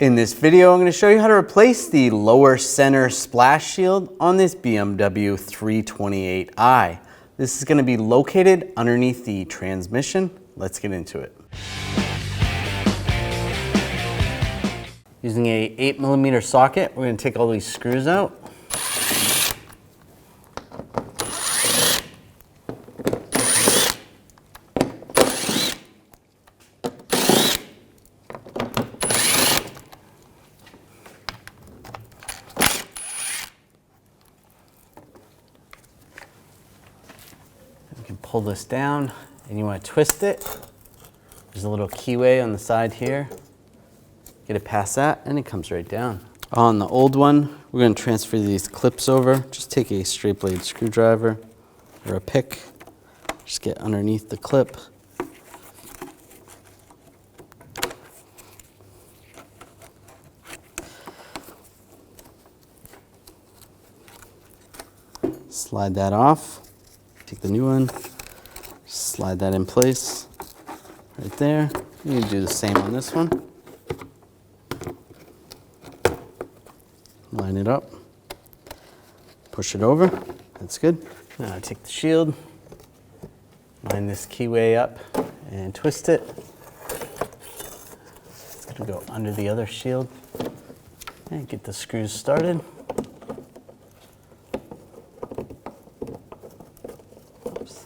In this video, I'm going to show you how to replace the lower center splash shield on this BMW 328i. This is going to be located underneath the transmission. Let's get into it. Using a 8mm socket, we're going to take all these screws out. You can pull this down and you want to twist it. There's a little keyway on the side here. Get it past that and it comes right down. On the old one, we're going to transfer these clips over. Just take a straight blade screwdriver or a pick. Just get underneath the clip. Slide that off. Take the new one, slide that in place right there. You can do the same on this one. Line it up, push it over, that's good. Now take the shield, line this keyway up and twist it. It's gonna go under the other shield and get the screws started. Oops.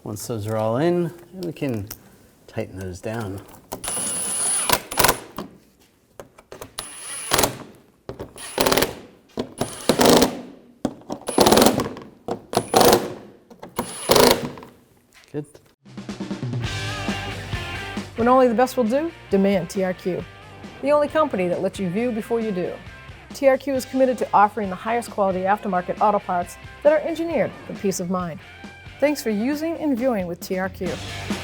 Once those are all in, we can tighten those down. Good. When only the best will do, demand TRQ. The only company that lets you view before you do. TRQ is committed to offering the highest quality aftermarket auto parts that are engineered for peace of mind. Thanks for using and viewing with TRQ.